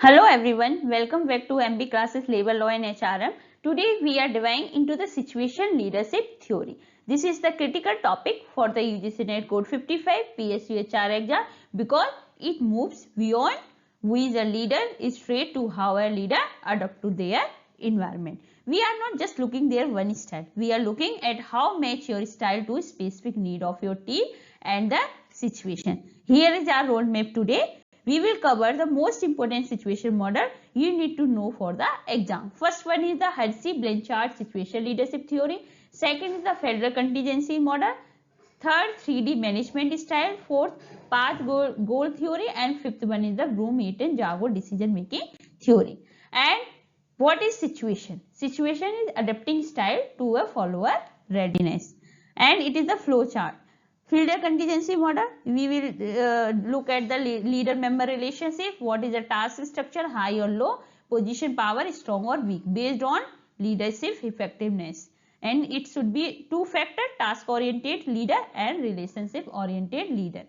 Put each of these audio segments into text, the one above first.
Hello everyone, welcome back to MB classes Labor Law and HRM. Today we are diving into the situation leadership theory. This is the critical topic for the UGC NET Code 55 PSU HR exam because it moves beyond who is a leader straight to how a leader adapt to their environment. We are not just looking there one style. We are looking at how match your style to specific need of your team and the situation. Here is our roadmap today. We will cover the most important situation model you need to know for the exam. First one is the Hersey-Blanchard situation leadership theory. Second is the federal contingency model. Third, 3D management style. Fourth, path goal theory. And fifth one is the Bloom-Eaton-Jago decision making theory. And what is situation? Situation is adapting style to a follower readiness. And it is the flow chart. Fielder contingency model, we will look at the leader member relationship, what is the task structure, high or low, position power, strong or weak, based on leadership effectiveness. And it should be two factor, task oriented leader and relationship oriented leader.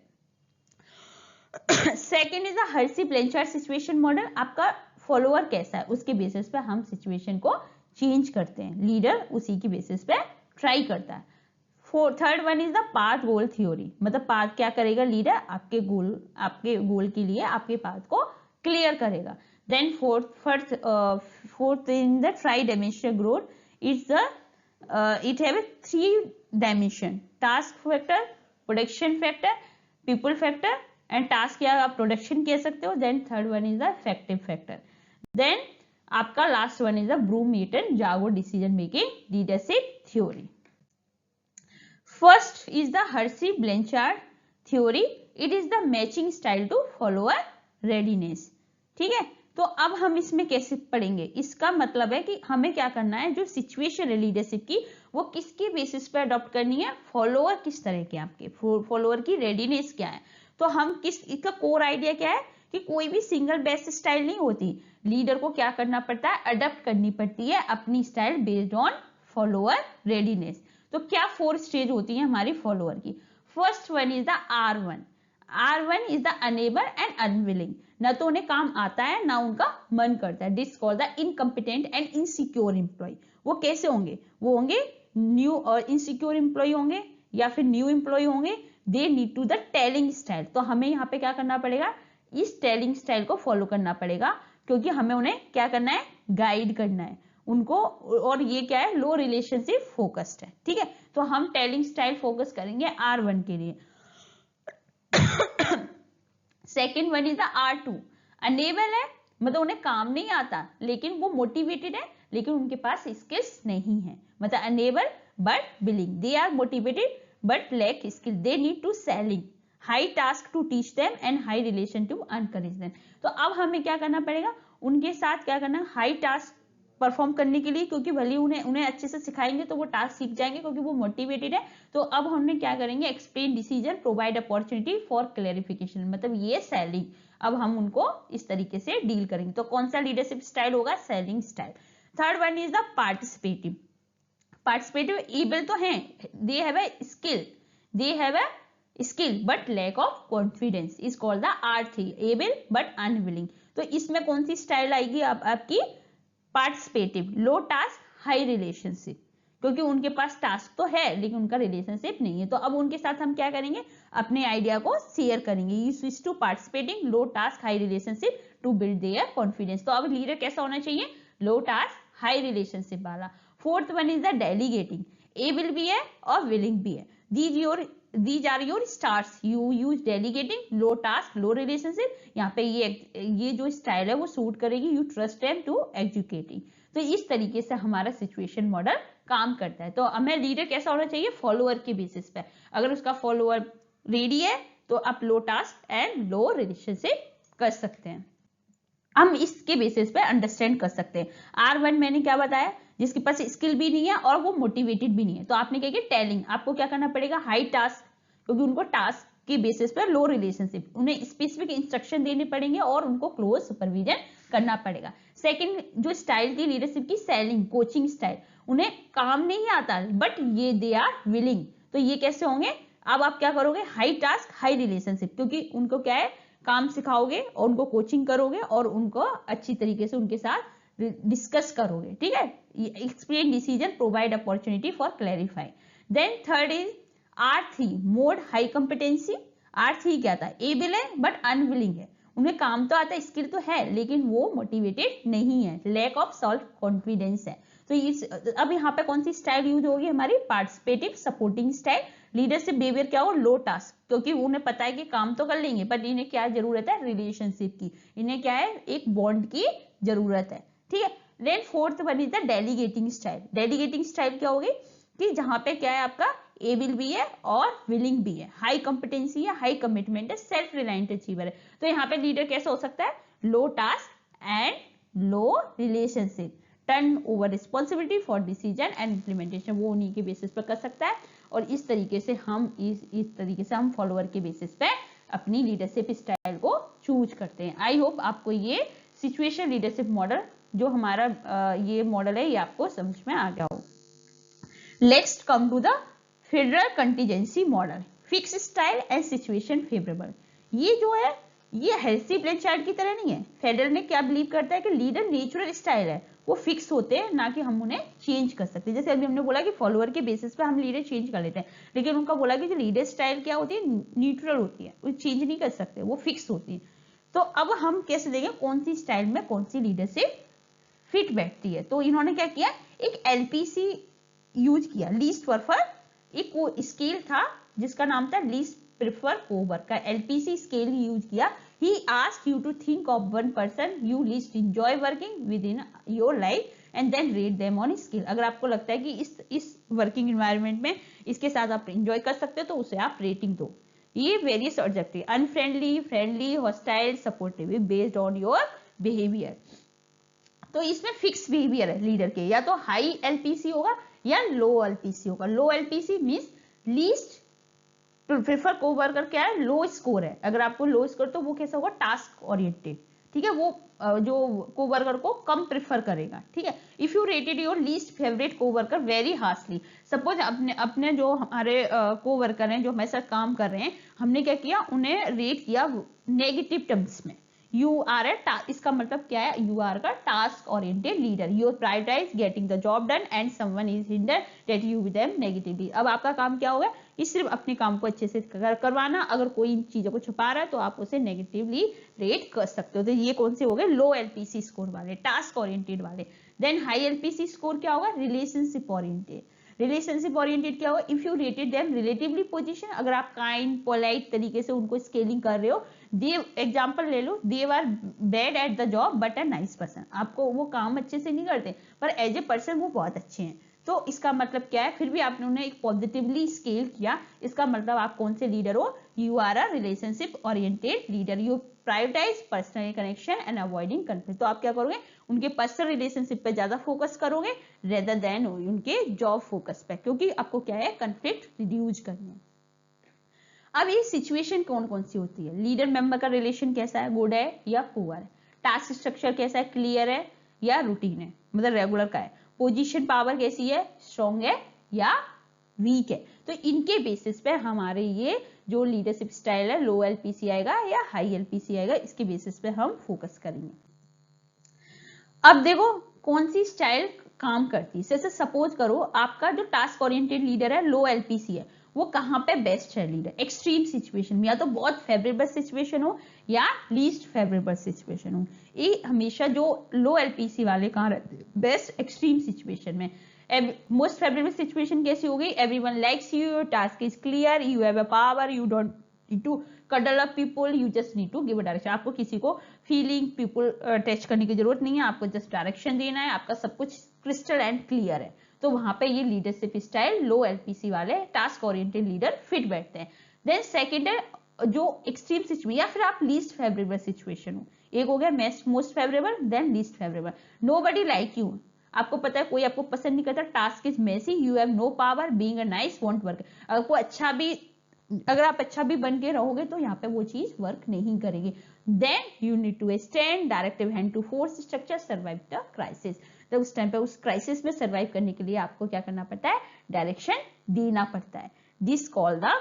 Second is the Hersey-Blanchard situation model. आपका follower कैसा है उसके basis पे हम situation को change करते हैं, leader उसी की बेसिस पे ट्राई करता है. Third one is the path goal theory, मतलब पाथ क्या करेगा, लीडर आपके गोल के लिए आपके पाथ को क्लियर करेगा. Then fourth in the tri dimensional growth, it have 3 dimension, task factor, production factor, people factor and task या आप प्रोडक्शन कह सकते हो. Then third one is the effective factor. Then आपका last one is the Vroom Yetton Jago decision making leadership theory. First is the Hersey-Blanchard theory. It is the matching style to follower readiness. ठीक है, तो अब हम इसमें कैसे पढ़ेंगे, इसका मतलब है कि हमें क्या करना है, जो सिचुएशन है लीडरशिप की वो किसके बेसिस पे अडॉप्ट करनी है, फॉलोअर किस तरह के, आपके फॉलोअर की रेडीनेस क्या है. तो हम इसका कोर आइडिया क्या है कि कोई भी सिंगल बेस्ट स्टाइल नहीं होती, लीडर को क्या करना पड़ता है, अडॉप्ट करनी पड़ती है अपनी style based on follower readiness. तो क्या 4 स्टेज होती है हमारी फॉलोअर की. First one is the R1. R1 is the unable and unwilling, न तो उन्हें काम आता है ना उनका मन करता है. This called the incompetent and insecure employee. वो कैसे होंगे, वो होंगे न्यू और इनसिक्योर एम्प्लॉय होंगे या फिर न्यू एम्प्लॉय होंगे. They need to the telling style. तो हमें यहाँ पे क्या करना पड़ेगा, इस टेलिंग स्टाइल को फॉलो करना पड़ेगा, क्योंकि हमें उन्हें क्या करना है, गाइड करना है उनको. और ये क्या है, लो रिलेशनशिप फोकस्ड है. ठीक है, तो हम टेलिंग स्टाइल फोकस करेंगे R1 के लिए. Second one is the R2. Unable है, मतलब उन्हें काम नहीं आता लेकिन वो मोटिवेटेड है, लेकिन उनके पास स्किल्स नहीं है. मतलब unable but willing, they are motivated but lack skill, they need to selling, high task to teach them and high relation to encourage them. तो अब हमें क्या करना पड़ेगा, उनके साथ क्या करना, हाई टास्क परफॉर्म करने के लिए, क्योंकि भले उन्हें अच्छे से सिखाएंगे तो वो टास्क सीख जाएंगे क्योंकि वो मोटिवेटेड है. तो अब हमने क्या करेंगे, explain decision, provide opportunity for clarification, मतलब ये सेलिंग. अब हम उनको इस तरीके से डील करेंगे. तो कौन सा लीडरशिप स्टाइल होगा, selling style. Third one is the participative. Participative able तो है, they have a skill but lack of confidence, is called the R3, able but unwilling. तो इसमें कौन सी स्टाइल आएगी आपकी, participative, low task high relationship, क्योंकि उनके पास टास्क तो है लेकिन उनका रिलेशनशिप नहीं है. तो अब उनके साथ हम क्या करेंगे, अपने आइडिया को शेयर करेंगे. You switch to participating, low task high relationship to build their confidence. तो अब लीडर कैसा होना चाहिए, लो टास्क हाई रिलेशनशिप वाला. Fourth one is the delegating. Able भी है और विलिंग भी है. These are your stars. You use delegating, low task, low relationship. यहाँ पे ये जो स्टाइल है वो सूट करेगी. You trust them to executing. तो इस तरीके से हमारा सिचुएशन मॉडल काम करता है. तो हमें लीडर कैसा होना चाहिए, फॉलोअर के बेसिस पे. अगर उसका फॉलोअर रेडी है तो आप लो टास्क एंड लो रिलेशनशिप कर सकते हैं. हम इसके बेसिस पे अंडरस्टैंड कर सकते हैं. R1 मैंने क्या बताया, जिसके पास स्किल भी नहीं है और वो मोटिवेटेड भी नहीं है. तो आपने क्या किया, टेलिंग. आपको क्या करना पड़ेगा, हाई टास्क, क्योंकि उनको टास्क के बेसिस पर लो रिलेशनशिप, उन्हें स्पेसिफिक इंस्ट्रक्शन देने पड़ेंगे और उनको क्लोज सुपरविजन करना पड़ेगा. सेकंड जो स्टाइल की लीडरशिप की, सेलिंग, कोचिंग स्टाइल, उन्हें काम नहीं आता बट ये दे आर विलिंग. तो ये कैसे होंगे, अब आप क्या करोगे, हाई टास्क हाई रिलेशनशिप, क्योंकि उनको क्या है, काम सिखाओगे और उनको कोचिंग करोगे और उनको अच्छी तरीके से उनके साथ डिस्कस करोगे, ठीक है। Explain decision, provide opportunity for clarify. Then third is R3 mode high competency. R3 क्या था, एबल है बट अनविलिंग है, उन्हें काम तो आता है, स्किल तो है, लेकिन वो मोटिवेटेड नहीं है, लैक ऑफ सेल्फ कॉन्फिडेंस है। तो इस अब यहाँ पे कौन सी स्टाइल यूज होगी हमारी, participative supporting style. Leadership behaviour क्या हो, लो टास्क, क्योंकि उन्हें पता है कि काम तो कर लेंगे बट इन्हें क्या जरूरत है, रिलेशनशिप की, इन्हें क्या है, एक बॉन्ड की जरूरत है, ठीक है। Then fourth one is the delegating style. Delegating style क्या होगी कि जहां पे क्या है आपका एबल भी है और विलिंग भी है, हाई कॉम्पिटेंसी है, हाई कमिटमेंट है, सेल्फ रिलायंट अचीवर है। तो यहाँ पे लीडर कैसा हो सकता है, low task and low relationship, turn over responsibility for decision and implementation, वो उन्हीं के बेसिस पर कर सकता है। और इस तरीके से हम इस तरीके से हम फॉलोअर के बेसिस पे अपनी लीडरशिप स्टाइल को चूज करते हैं। आई होप आपको ये सिचुएशन लीडरशिप मॉडल जो हमारा ये मॉडल है ये आपको समझ में आ गया हो। Next come to the Fiedler contingency model, fix style and situation favourable. ये जो है ये हेल्सी ब्लैंचार्ड की तरह नहीं है। फेडरल ने क्या बिलीव करता है कि लीडर नेचुरल स्टाइल है, वो फिक्स होते हैं, ना कि हम उन्हें चेंज कर सकते हैं। जैसे अभी हमने बोला कि फॉलोअर के बेसिस पे हम लीडर चेंज कर लेते हैं, लेकिन उनका बोला कि जो लीडर स्टाइल क्या होती है, न्यूट्रल होती है, वो चेंज नहीं कर सकते, वो फिक्स होती है। तो अब हम कैसे देखें कौन सी स्टाइल में कौन सी लीडरशिप फिट बैठती है। तो इन्होंने क्या किया, एक LPC यूज किया, लीस्ट प्रेफर, एक वो स्केल था जिसका नाम था least prefer co-worker, LPC scale use किया। He asked you to think of one person you least enjoy working within your life and then rate them on scale। अगर आपको लगता है कि इस वर्किंग एनवायरनमेंट में इसके साथ आप एंजॉय कर सकते हो तो उसे आप रेटिंग दो। ये various objective, unfriendly, friendly, hostile, supportive, based on your behaviour. तो इसमें फिक्स बिहेवियर है लीडर के, या तो हाई LPC होगा या लो LPC होगा। लो LPC means least prefer co-worker क्या है, लो स्कोर है। अगर आपको लो स्कोर तो वो कैसा होगा, टास्क ओरिएंटेड, ठीक है, वो जो कोवर्कर को कम प्रेफर करेगा, ठीक है। If you rated your least favourite co-worker very harshly, suppose अपने जो हमारे कोवर्कर हैं जो हमारे साथ काम कर रहे हैं, हमने क्या किया, उन्हें रेट किया नेगेटिव टर्म्स में। यू आर ए इसका मतलब क्या है, यू आर का task oriented leader, you prioritise getting the job done and someone is hinder that you with them negatively. अब आपका काम क्या होगा, कि सिर्फ अपने काम को अच्छे से करवाना, अगर कोई इन चीजों को छुपा रहा है तो आप उसे नेगेटिवली रेट कर सकते हो। तो ये कौन से हो गए, लो LPC स्कोर वाले, टास्क ओरिएंटेड वाले। देन हाई LPC स्कोर क्या होगा, रिलेशनशिप ओरिएंटेड। रिलेशनशिप ओरिएंटेड क्या होगा, if you rated them relatively position, अगर आप काइंड पोलाइट तरीके से उनको स्केलिंग कर रहे हो, दे एग्जांपल ले लो, they are bad at the job but a nice person, आपको वो काम अच्छे से नहीं करते पर एज ए पर्सन वो बहुत अच्छे हैं। तो इसका मतलब क्या है, फिर भी आपने उन्हें एक पॉजिटिवली स्केल किया, इसका मतलब आप कौन से लीडर हो, you are a relationship oriented leader, you prioritise personal connection and avoiding conflict. तो आप क्या करोगे, उनके पर्सनल रिलेशनशिप पे ज्यादा फोकस करोगे रेदर देन उनके जॉब फोकस पे, क्योंकि आपको क्या है, कंफ्लिक्ट रिड्यूस करनी है। अब ये सिचुएशन कौन कौन सी होती है, लीडर मेंबर का रिलेशन कैसा है, गुड है या पुअर है, टास्क स्ट्रक्चर कैसा है, क्लियर है या रूटीन है, मतलब रेगुलर का है, पोजीशन पावर कैसी है, स्ट्रॉन्ग है या वीक है। तो इनके बेसिस पे हमारे ये जो लीडरशिप स्टाइल है, लो LPC आएगा या हाई LPC आएगा, इसके बेसिस पे हम फोकस करेंगे। अब देखो कौन सी स्टाइल काम करती है। जैसे सपोज करो आपका जो टास्क ओरिएंटेड लीडर है, लो LPC है, वो कहाँ पे बेस्ट है लीडर, एक्सट्रीम सिचुएशन में, या तो बहुत फेवरेबल सिचुएशन हो या लीस्ट फेवरेबल सिचुएशन हो। ये हमेशा जो लो LPC वाले कहाँ रहते हैं, बेस्ट एक्सट्रीम सिचुएशन में। मोस्ट फेवरेबल सिचुएशन कैसी हो गई, everyone likes you, your task is clear, you have a power, you don't need to cuddle up people, you just need to give a direction. आपको किसी को feeling people touch करने की जरूरत नहीं है, आपको जस्ट डायरेक्शन देना है, आपका सब कुछ क्रिस्टल एंड क्लियर है। तो वहां पे ये लीडरशिप स्टाइल लो LPC वाले टास्क ओरिएंटेड लीडर फिट बैठते हैं। देन सेकंड है जो एक्सट्रीम सिचुएशन, या फिर आप लीस्ट फेवरेबल सिचुएशन हो, एक हो गया most favourable, then least favourable. Nobody like you, आपको पता है कोई आपको पसंद नहीं करता, task is messy, you have no power, being a nice won't work. अगर आप अच्छा भी बन के रहोगे तो यहाँ पे वो चीज वर्क नहीं करेगी। Then you need to stand directive hand to force structure survive the crisis. तो उस टाइम पे उस क्राइसिस में सर्वाइव करने के लिए आपको क्या करना पड़ता है, डायरेक्शन देना पड़ता है। This call the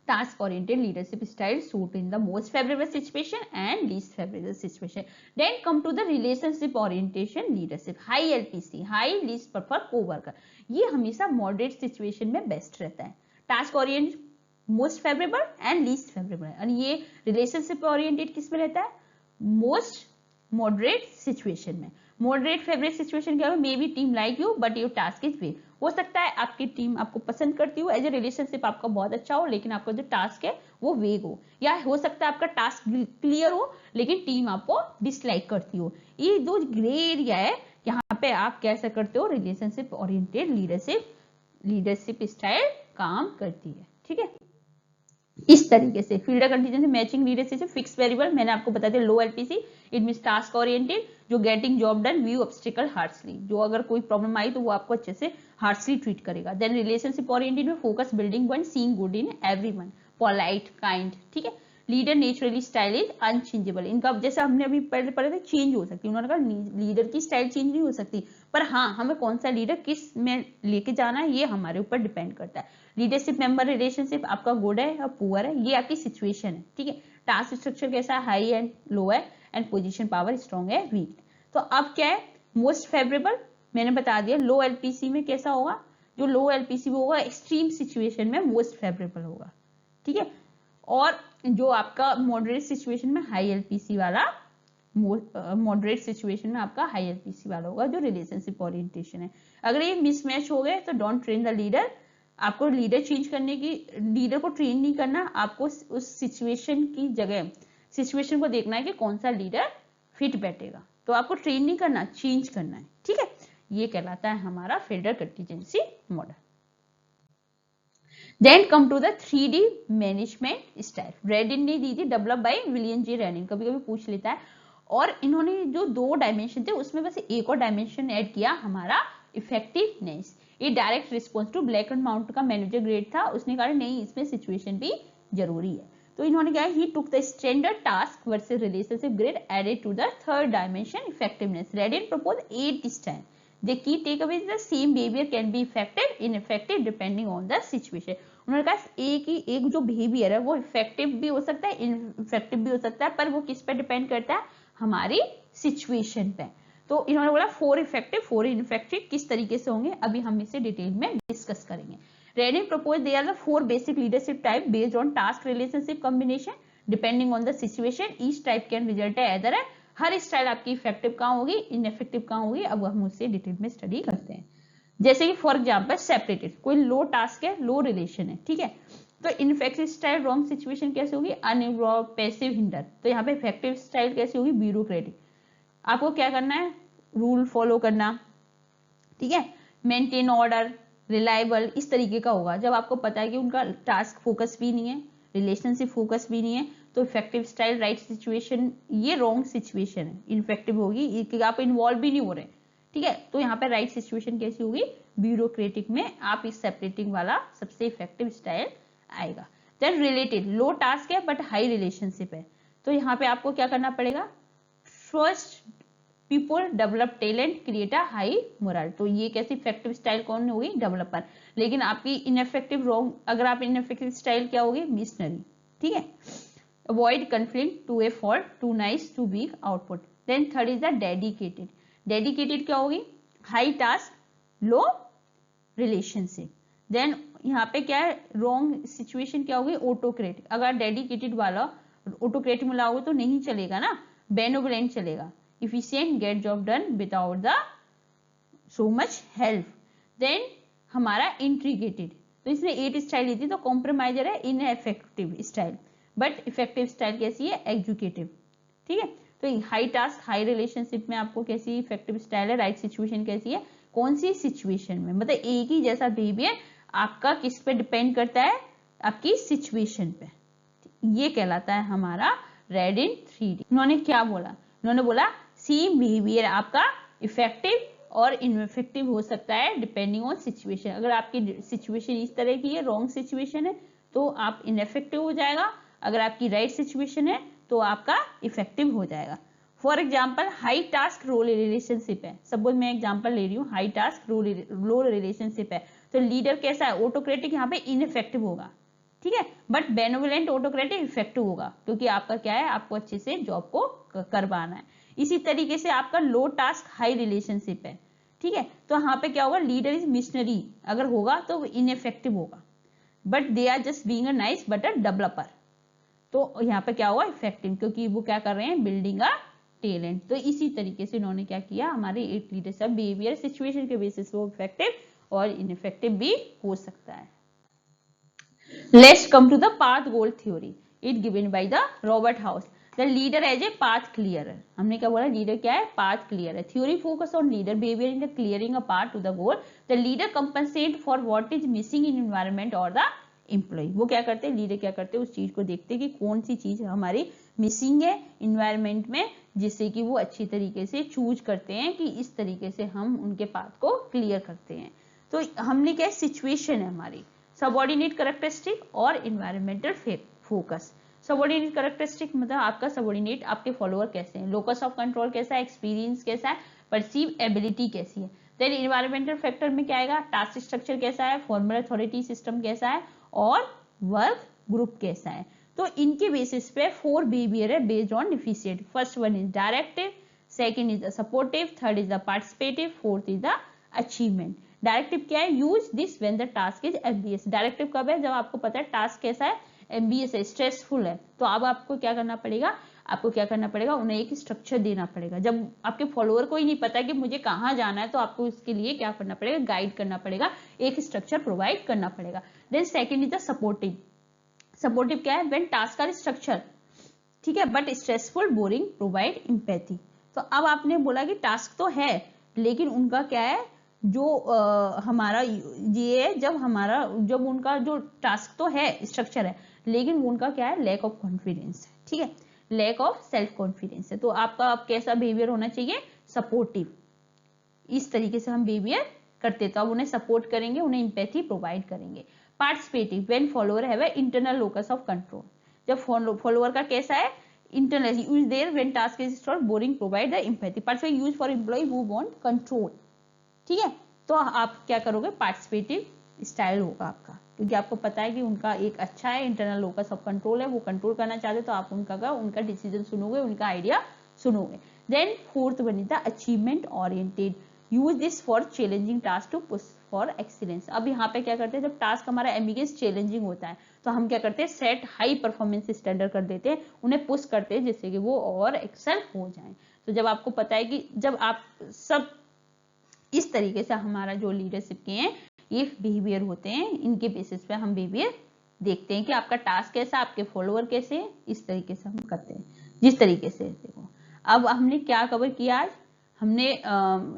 Task oriented leadership style suit in the most favorable situation and least favorable situation. Then come to the relationship orientation leadership. High LPC, high least prefer co-worker. ये हमेशा moderate situation में best रहता है. Task oriented most favorable and least favorable. और ये relationship oriented किस में रहता है? Most moderate situation में. Moderate favorite situation क्या हो? Maybe team like you but your task is weak. हो सकता है आपकी टीम आपको पसंद करती हो, एज ए रिलेशनशिप आपका बहुत अच्छा हो, लेकिन आपका जो टास्क है वो वेग हो, या हो सकता है आपका टास्क क्लियर हो लेकिन टीम आपको डिसलाइक करती हो. ये दो ग्रे एरिया है, यहाँ पे आप कैसे करते हो, रिलेशनशिप ओरिएंटेड लीडरशिप स्टाइल काम करती है. ठीक है, इस तरीके से फिल्टर कंटीजेंसी मैचिंग लीडरशिप से फिक्स वेरिएबल मैंने आपको बता दिया. Low LPC it means task oriented, जो getting job done, view obstacle harshly, जो अगर कोई प्रॉब्लम आई तो वो आपको अच्छे से हार्शली ट्रीट करेगा. देन रिलेशनशिप ओरिएंटेड में focus building one, seeing good in everyone, polite, kind. ठीक है, leader naturally style is unchangeable. इनका जैसे हमने अभी पहले पढ़ा था चेंज हो सकती है, उन्होंने कहा लीडर की स्टाइल चेंज नहीं हो सकती, पर हाँ हमें कौन सा लीडर किस में लेके जाना है ये हमारे ऊपर डिपेंड करता है. लीडरशिप मेंबर रिलेशनशिप आपका गुड है या पुअर है, ये आपकी सिचुएशन है. ठीक है, टास्क स्ट्रक्चर कैसा है, हाई एंड लो है, एंड पोजीशन पावर स्ट्रॉन्ग है, वीक. तो अब क्या है, मोस्ट फेवरेबल मैंने बता दिया. लो एलपीसी में कैसा होगा, जो लो एलपीसी में होगा एक्सट्रीम सिचुएशन में मोस्ट फेवरेबल होगा. ठीक है, और जो आपका मॉडरेट सिचुएशन में हाई एलपीसी वाला, मॉडरेट सिचुएशन में आपका हाई एलपीसी वाला होगा, जो रिलेशनशिप ओरिएंटेशन है. अगर ये मिसमैच हो गए तो डोंट ट्रेन द लीडर. आपको लीडर चेंज करने की, लीडर को ट्रेन नहीं करना, आपको उस सिचुएशन की जगह सिचुएशन को देखना है कि कौन सा लीडर फिट बैठेगा. तो आपको ट्रेन नहीं करना, चेंज करना है. ठीक है, ये कहलाता है हमारा filter contingency model. Then come to the 3D management style. रेडिन ने दी थी, डेवलप बाय विलियम जे रेडिन. कभी कभी पूछ लेता है. और इन्होंने जो 2 डायमेंशन थे उसमें बस एक और डायमेंशन ऐड किया, हमारा इफेक्टिवनेस. ये direct response to Blake and Mouton का मैनेजर ग्रेड था, उसने कहा नहीं इसमें सिचुएशन भी जरूरी है. तो इन्होंने क्या, he took the standard task versus relationship grid added to the third dimension effectiveness. Reddin propose 8 style. The key takeaway is the same behavior can be effective, ineffective depending on the situation. उन्होंने कहा एक जो behaviour है वो effective भी हो सकता है, इनफेक्टिव भी हो सकता है, पर वो किस पे डिपेंड करता है, हमारी सिचुएशन पे. तो इन्होंने बोला 4 इफेक्टिव 4 इनफेक्टिव किस तरीके से होंगे, अभी हम इसे डिटेल में डिस्कस करेंगे. Reddin propose they are the 4 basic leadership type based on task relationship combination depending on the situation. Each type can result either है. हर स्टाइल आपकी इफेक्टिव कहाँ होगी, इनइफेक्टिव कहाँ होगी, अब हम उससे डिटेल में स्टडी करते हैं. जैसे कि फॉर एग्जांपल सेपरेटेड, कोई लो टास्क है, लो रिलेशन है. ठीक है, तो इनफेक्टिव स्टाइल रॉन्ग सिचुएशन कैसे होगी, अनइन्वॉल्व, पैसिव, हिंडर. तो यहाँ पे इफेक्टिव स्टाइल कैसे होगी, ब्यूरोक्रेटिक. आपको क्या करना है, रूल फॉलो करना. ठीक है, मेंटेन ऑर्डर, रिलायबल, इस तरीके का होगा. जब आपको पता है कि उनका टास्क फोकस भी नहीं है, रिलेशनशिप फोकस भी नहीं है, तो इफेक्टिव स्टाइल राइट सिचुएशन, ये रॉन्ग सिचुएशन है, इनफेक्टिव होगी कि आप इन्वॉल्व भी नहीं हो रहे. ठीक है, तो यहाँ पे राइट सिचुएशन कैसी होगी, ब्यूरोक्रेटिक में आप इस सेपरेटिंग वाला सबसे इफेक्टिव स्टाइल आएगा. देन रिलेटेड, लो टास्क है बट हाई रिलेशनशिप है, तो यहाँ पे आपको क्या करना पड़ेगा, first people develop talent create a high moral. तो ये कैसी इफेक्टिव स्टाइल कौन होगी, डेवलपर. लेकिन आपकी इनइफेक्टिव रॉन्ग, अगर आप इनइफेक्टिव स्टाइल क्या होगी, मिशनरी. ठीक है, avoid conflict, to a fault, too nice, too weak output. Then third is the dedicated. Dedicated क्या होगी, high task, low relationship. Then यहाँ पे क्या है, wrong situation क्या होगी, autocrat. अगर dedicated वाला autocrat में लाओगे तो नहीं चलेगा ना, benevolent चलेगा. Efficient, get job done without the so much help. Then हमारा intricated. तो इसने 8 स्टाइल ली थी, तो कॉम्प्रोमाइजर है, इनएफेक्टिव स्टाइल. बट इफेक्टिव स्टाइल कैसी है, एग्जीक्यूटिव. ठीक है, तो हाई टास्क हाई रिलेशनशिप में आपको कैसी इफेक्टिव स्टाइल है, राइट सिचुएशन कैसी है, कौन सी सिचुएशन में, मतलब एक ही जैसा बिहेवियर आपका किस पे डिपेंड करता है, आपकी सिचुएशन पे. ये कहलाता है हमारा रेडिन 3D. उन्होंने क्या बोला, उन्होंने बोला सेम बिहेवियर आपका इफेक्टिव और इनइफेक्टिव हो सकता है डिपेंडिंग ऑन सिचुएशन. अगर आपकी सिचुएशन इस तरह की है, रॉन्ग सिचुएशन है, तो आप इनइफेक्टिव हो जाएगा. अगर आपकी राइट सिचुएशन है तो आपका इफेक्टिव हो जाएगा. For example high task low relationship है, सपोज मैं एग्जांपल ले रही हूँ, हाई टास्क रो रिलेशनशिप है, तो लीडर कैसा है, ऑटोक्रेटिक, यहाँ पे इनइफेक्टिव होगा. ठीक है। बट बेनोवोलेंट ऑटोक्रेटिक इफेक्टिव होगा क्योंकि आपका क्या है, आपको अच्छे से जॉब को करवाना है। इसी तरीके से आपका लो टास्क हाई रिलेशनशिप है, ठीक है। तो यहाँ पे क्या होगा, लीडर इज मिशनरी अगर होगा तो इनइफेक्टिव होगा, but they are just being a nice but a developer, तो यहाँ पे क्या होगा, इफेक्टिव, क्योंकि वो क्या कर रहे हैं, बिल्डिंग अ टैलेंट। तो इसी तरीके से इन्होंने क्या किया, हमारे 8 लीडरशिप बिहेवियर सिचुएशन के बेसिस पे वो इफेक्टिव और इनइफेक्टिव भी हो सकता है। Let's come to the path goal theory. It given by the Robert House. The leader as a path clearer. हमने क्या बोला, लीडर क्या है, path clear है। Theory focus on leader behavior in the clearing a path to the goal. The leader compensate for what is missing in environment or the employee. वो क्या करते हैं, लीडर क्या करते हैं, उस चीज को देखते हैं कि कौन सी चीज हमारी मिसिंग है इन्वायरमेंट में, जिससे कि वो अच्छी तरीके से चूज करते हैं कि इस तरीके से हम उनके पाथ को क्लियर करते हैं। तो हमने क्या, सिचुएशन है हमारी, सबऑर्डिनेट कैरेक्टरिस्टिक और इन्वायरमेंटल फोकस। सबऑर्डिनेट कैरेक्टरिस्टिक मतलब आपका सबऑर्डिनेट, आपके फॉलोअर कैसे हैं, लोकस ऑफ कंट्रोल कैसा है, एक्सपीरियंस कैसा है, परसीव एबिलिटी कैसी है। देन इन्वायरमेंटल फैक्टर में क्या आएगा, टास्क स्ट्रक्चर कैसा है, फॉर्मल अथॉरिटी सिस्टम कैसा है और वर्क ग्रुप कैसा है। तो इनके बेसिस पे 4 बिहेवियर है based on deficient. First one is directive, second is the supportive, third is the participative, fourth is the achievement. Directive क्या है, use this when the task is एम्बियस। Directive कब है, जब आपको पता है टास्क कैसा है, एम्बियस है, स्ट्रेसफुल है, तो अब आपको क्या करना पड़ेगा, उन्हें एक स्ट्रक्चर देना पड़ेगा। जब आपके फॉलोअर को ही नहीं पता कि मुझे कहाँ जाना है, तो आपको इसके लिए क्या करना पड़ेगा, गाइड करना पड़ेगा, एक स्ट्रक्चर प्रोवाइड करना पड़ेगा। Then second is the supportive. Supportive क्या है, व्हेन टास्क आर स्ट्रक्चर, ठीक है, but stressful, boring, provide empathy. तो अब आपने बोला कि टास्क तो है, लेकिन उनका क्या है, जो हमारा ये है, जब उनका जो टास्क तो है, स्ट्रक्चर है, लेकिन उनका क्या है, लैक ऑफ कॉन्फिडेंस है, ठीक है, लैक ऑफ सेल्फ कॉन्फिडेंस है। तो आपका अब कैसा बिहेवियर होना चाहिए, सपोर्टिव। इस तरीके से हम बिहेवियर करते, तो अब उन्हें सपोर्ट करेंगे, उन्हें एम्पैथी प्रोवाइड करेंगे। Participative, when follower have a internal locus of control. जब फॉलोअर का कैसा है, internal, use their when task is stored, boring, provide the empathy. Participate use for employee who want control, ठीक है। तो आप क्या करोगे, पार्टिसिपेटिव स्टाइल होगा आपका, क्योंकि आपको पता है कि उनका एक अच्छा है, इंटरनल लोकस ऑफ कंट्रोल है, वो कंट्रोल करना चाहते, तो आप उनका डिसीजन सुनोगे, उनका आइडिया सुनोगे। Then fourth one is the achievement oriented, use this for challenging task to push for excellence. अब यहाँ पे क्या करते हैं, जब टास्क हमारा एम्बिगियस चैलेंजिंग होता है, तो हम क्या करते हैं, सेट हाई परफॉर्मेंस स्टैंडर्ड कर देते हैं, उन्हें पुश करते हैं, जिससे कि वो और एक्सेल हो जाए। तो जब आपको पता है कि जब आप सब इस तरीके से, हमारा जो लीडरशिप के हैं ये बिहेवियर होते हैं, इनके बेसिस पे हम बिहेवियर देखते हैं कि आपका टास्क कैसा, आपके फॉलोअर कैसे, इस तरीके से हम करते हैं। जिस तरीके से देखो, अब हमने क्या कवर किया आज, हमने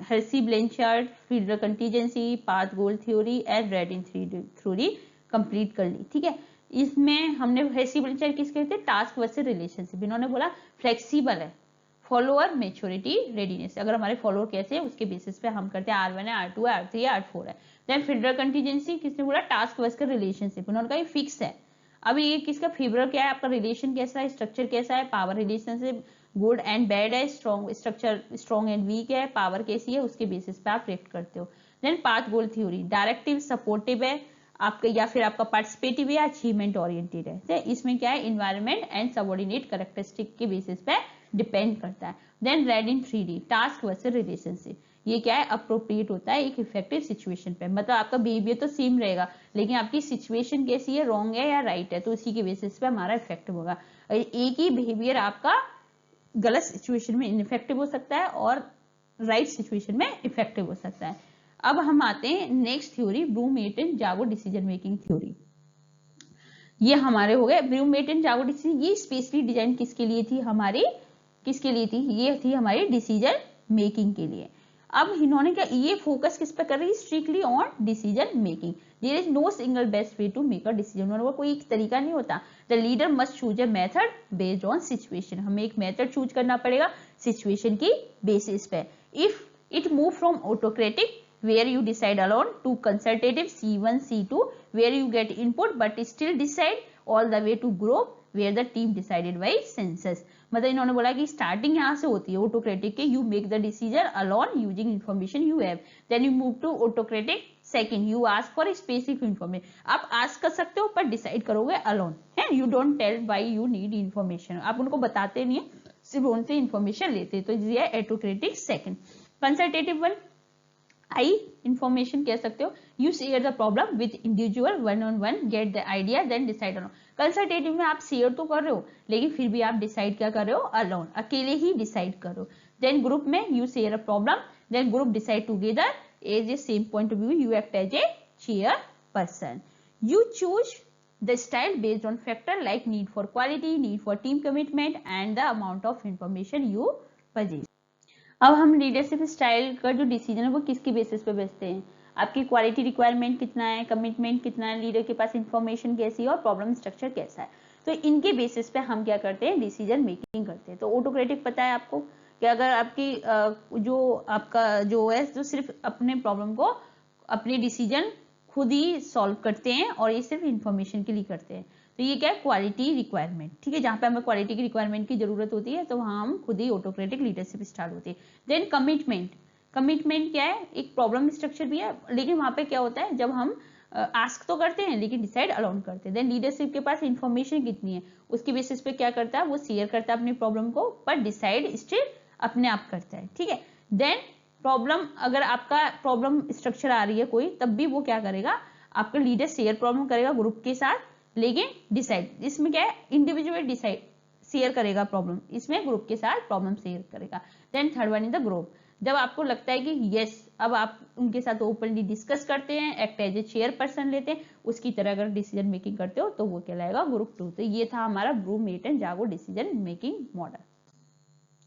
Hersey Blanchard, Fiedler contingency, path goal theory and Reddin theory complete कर ली, ठीक है। इसमें हमने हेर्सी ब्लैंचार्ड किस कहते हैं, टास्क वर्सेस रिलेशनशिप। इन्होंने बोला फ्लेक्सिबल है, फॉलोअर मेच्योरिटी रेडीनेस, अगर हमारे फॉलोअर कैसे है उसके बेसिस पे हम करते हैं, R1 है, R2 है, R3 है, R4 है। देन फील्डर कंटीजेंसी, किसने बोला, टास्क वर्सेस रिलेशनशिप, उन्होंने कहा ये फिक्स है। अब ये किसका फेवरर क्या है, आपका रिलेशन कैसा है, स्ट्रक्चर कैसा है, power relationship good and bad है, strong structure, strong and weak है, पावर कैसी है, उसके बेसिस पे आप रेट करते हो। Then path goal theory, directive, supportive है आपका, या फिर आपका पार्टिसिपेटिव या अचीवमेंट ओरिएंटेड है। तो इसमें क्या है, इन्वायरमेंट एंड सबऑर्डिनेट कैरेक्टरिस्टिक के बेसिस पे डिपेंड करता है। Then Reddin 3D, task versus relationship, ये क्या है, अप्रोप्रिएट होता है एक इफेक्टिव सिचुएशन पे, मतलब आपका बिहेवियर तो सेम रहेगा, लेकिन आपकी सिचुएशन कैसी है, रॉन्ग है या राइट है, तो इसी के बेसिस पे हमारा इफेक्टिव होगा। एक ही बिहेवियर आपका गलत सिचुएशन में इनइफेक्टिव हो सकता है और राइट सिचुएशन में इफेक्टिव हो सकता है। अब हम आते हैं next theory, Vroom Yetton Jago decision making theory. ये हमारे हो गए ब्लूम-एटन-जागो डिसीजन। ये स्पेशली डिजाइन किसके लिए थी, हमारी किसके लिए थी, ये थी हमारी डिसीजन मेकिंग के लिए। अब इन्होंने क्या, ये फोकस किस पे कर रही है, strictly on decision making. There is no single best way to make a decision, उन्होंने कोई एक तरीका नहीं होता। The leader must choose a method based on situation, हमें एक मेथड चूज करना पड़ेगा सिचुएशन की बेसिस पे। If it move from autocratic where you decide alone to consultative C1 C2 where you get input but still decide all the way to group where the team decided by census। मतलब इन्होंने बोला कि starting यहाँ से होती है autocratic के, you make the decision alone using information you have, then you move to autocratic second, you ask for specific information, आप आस्क कर सकते हो पर डिसाइड करोगे अलोन है, you don't tell why you need information, आप उनको बताते नहीं है, सिर्फ उनसे इन्फॉर्मेशन लेते, तो ये है autocratic second. Consultative one, I information कह सकते हो, you share the problem with individual one on one, get the idea then decide alone. Consultative में आप शेयर तो कर रहे हो लेकिन फिर भी आप डिसाइड क्या कर रहे हो, अलोन, अकेले ही डिसाइड करो। देन ग्रुप में you share a problem, then group decide together as a same point of view, you act as a chair person. You choose the style based on factor like need for quality, need for team commitment and the amount of information you possess। अब हम leadership style का जो decision है वो किसकी basis पे बेचते हैं, आपकी क्वालिटी रिक्वायरमेंट कितना है, कमिटमेंट कितना है, लीडर के पास इंफॉर्मेशन कैसी है और प्रॉब्लम स्ट्रक्चर कैसा है, तो इनके बेसिस पे हम क्या करते हैं, डिसीजन मेकिंग करते हैं। तो ऑटोक्रेटिक पता है आपको कि अगर आपकी जो आपका जो है जो सिर्फ अपने प्रॉब्लम को अपने डिसीजन खुद ही सॉल्व करते हैं और ये सिर्फ इंफॉर्मेशन के लिए करते हैं, तो ये क्या है, क्वालिटी रिक्वायरमेंट, ठीक है, जहां पे हमें क्वालिटी की रिक्वायरमेंट की जरूरत होती है तो वहां हम खुद ही ऑटोक्रेटिक लीडरशिप स्टार्ट होती है। देन कमिटमेंट, कमिटमेंट क्या है, एक प्रॉब्लम स्ट्रक्चर भी है लेकिन वहां पे क्या होता है, जब हम आस्क तो करते हैं लेकिन डिसाइड अलाउन करते हैं। देन लीडरशिप के पास इंफॉर्मेशन कितनी है उसकी बेसिस पे क्या करता है, वो शेयर करता है अपनी प्रॉब्लम को पर डिसाइड स्टिल अपने आप करता है, ठीक है। देन प्रॉब्लम, अगर आपका प्रॉब्लम स्ट्रक्चर आ रही है कोई, तब भी वो क्या करेगा, आपका लीडर शेयर प्रॉब्लम करेगा ग्रुप के साथ, लेकिन डिसाइड, इसमें क्या है, इंडिविजुअल डिसाइड शेयर करेगा प्रॉब्लम, इसमें ग्रुप के साथ प्रॉब्लम शेयर करेगा। Then third one is the group, जब आपको लगता है कि यस अब आप उनके साथ ओपनली डिस्कस करते हैं, act as a chair person लेते हैं, उसकी तरह अगर डिसीजन मेकिंग करते हो तो वो कहलाएगा ग्रुप 2। तो ये था हमारा ब्रूम, मेट एंड जागो decision making model.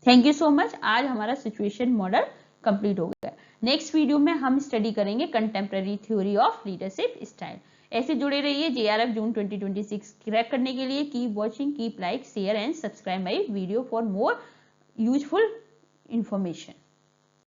Thank you so much, आज हमारा सिचुएशन मॉडल कंप्लीट हो गया। नेक्स्ट वीडियो में हम स्टडी करेंगे contemporary theory of leadership style. ऐसे जुड़े रहिए JRF जून 2026 क्रैक करने के लिए। Keep watching, keep like, share and subscribe my video for more useful information.